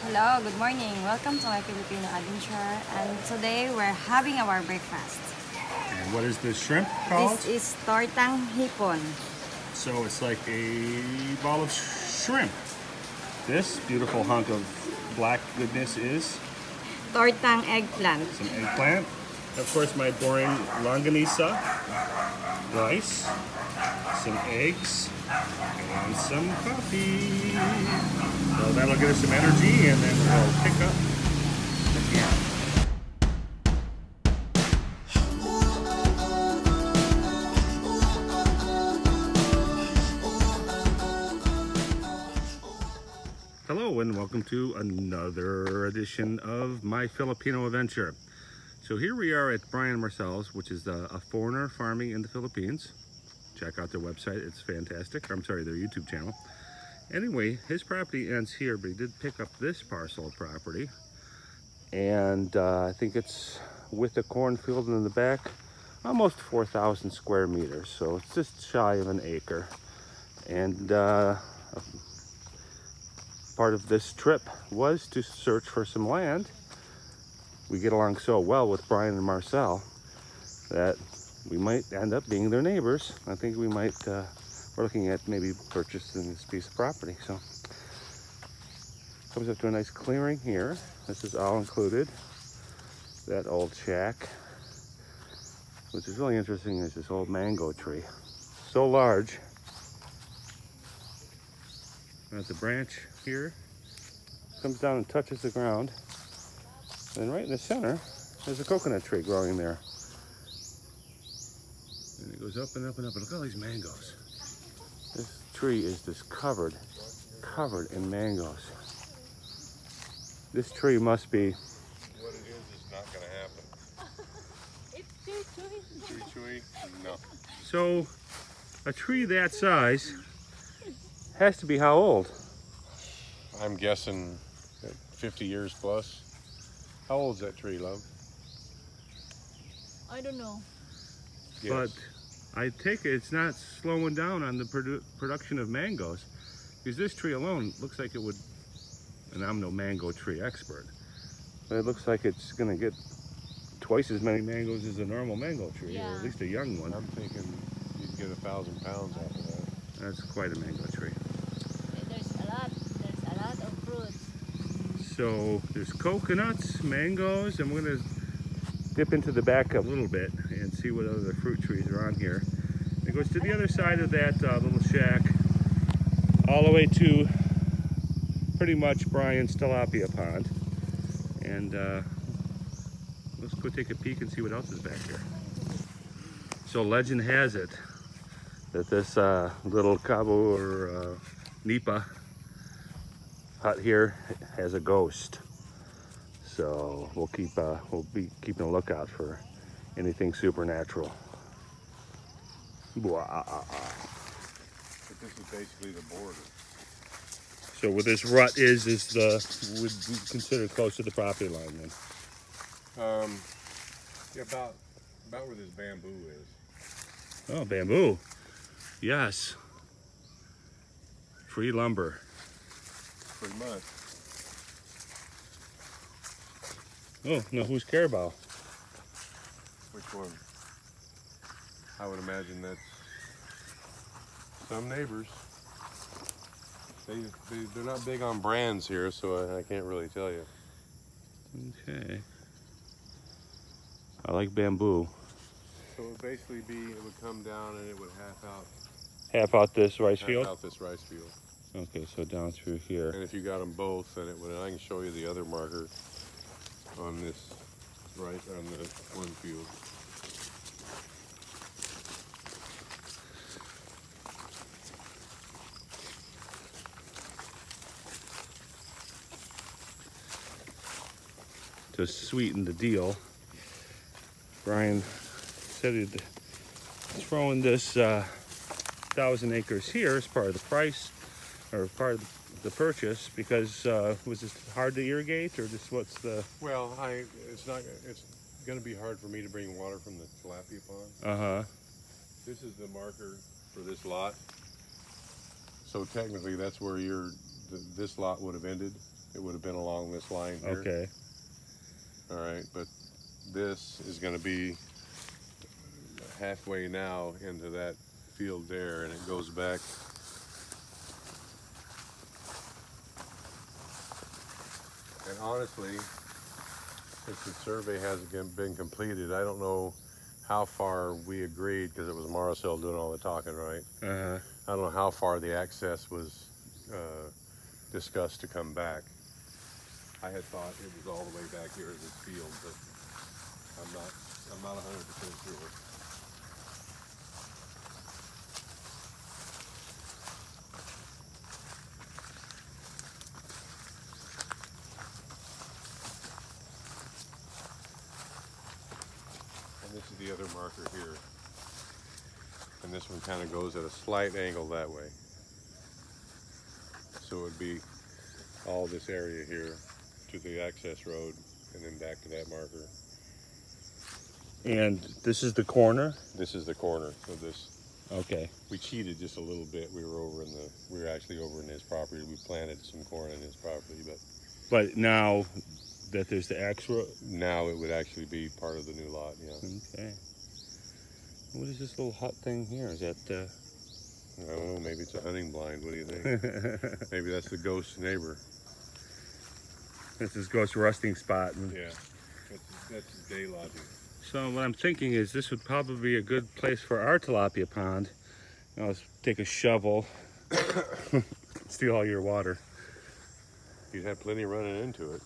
Hello, good morning. Welcome to my Filipino adventure. And today we're having our breakfast. And what is this shrimp called? This is tortang hipon. So it's like a ball of shrimp. This beautiful hunk of black goodness is Tortang eggplant. some eggplant. Of course, my boring longanisa, rice, some eggs, and some coffee. So that'll give us some energy, and then we'll pick up again. Hello and welcome to another edition of My Filipino Adventure. So here we are at Brian Marcel's, which is a foreigner farming in the Philippines. Check out their website, it's fantastic. I'm sorry, their YouTube channel. Anyway, his property ends here, but he did pick up this parcel of property. And I think it's with the cornfield in the back, almost 4,000 square meters. So it's just shy of an acre. And part of this trip was to search for some land. We get along so well with Brian and Marcel that we might end up being their neighbors. I think we might, we're looking at maybe purchasing this piece of property. So comes up to a nice clearing here. This is all included. That old shack, which is really interesting, is this old mango tree. So large. There's a branch here, comes down and touches the ground. And right in the center, there's a coconut tree growing there. And it goes up and up and up, and look at all these mangoes. This tree is just covered in mangoes. This tree must be... What it is not gonna happen. It's too chewy. Too chewy? No. So, a tree that size has to be how old? I'm guessing 50 years plus. How old's that tree, love? I don't know. Yes. But I take it it's not slowing down on the production of mangoes, because this tree alone looks like it would, and I'm no mango tree expert, but it looks like it's gonna get twice as many mangoes as a normal mango tree, or at least a young one. I'm thinking you'd get 1,000 pounds off of that. That's quite a mango tree. There's a lot of fruits. So there's coconuts, mangoes, and we're gonna dip into the back a little bit and see what other fruit trees are on here. It goes to the other side of that little shack, all the way to pretty much Brian's tilapia pond. And let's go take a peek and see what else is back here. So legend has it that this little Cabo or Nipa hut here has a ghost. So we'll be keeping a lookout for anything supernatural. But this is basically the border. So where this rut is would be considered close to the property line then. Yeah, about where this bamboo is. Oh, bamboo. Yes. Free lumber. Pretty much. Oh, no, who's Carabao? Which one? I would imagine that's some neighbors. They're not big on brands here, so I can't really tell you. Okay. I like bamboo. So it would basically be, it would come down and it would Half out this rice field? half out this rice field. Okay, so down through here. And if you got them both, then it would, I can show you the other marker on this, right on the one field. To sweeten the deal, Brian said he'd throw in this 1,000 acres here as part of the price, or part of the purchase, because was this hard to irrigate, or just what's the... Well, it's going to be hard for me to bring water from the tilapia pond. Uh-huh. This is the marker for this lot. So technically that's where this lot would have ended. it would have been along this line here. Okay. All right, but this is going to be halfway now into that field there, and it goes back. And honestly, since the survey hasn't been completed, I don't know how far we agreed, because it was Marcel doing all the talking, right? Uh-huh. I don't know how far the access was discussed to come back. I had thought it was all the way back here in this field, but I'm not 100% sure. And this is the other marker here. And this one kind of goes at a slight angle that way. So it would be all this area here to the access road and then back to that marker. And this is the corner? This is the corner of this. Okay. We cheated just a little bit. We were actually over in his property. We planted some corn in his property, But now that there's the X road? now it would actually be part of the new lot, yeah. Okay. What is this little hut thing here? Is that, I don't know, maybe it's a hunting blind. What do you think? Maybe that's the ghost neighbor. this is Ghost Rusting Spot. Yeah, that's his day lodging. So what I'm thinking is this would probably be a good place for our tilapia pond. Now let's take a shovel, steal all your water. You'd have plenty running into it.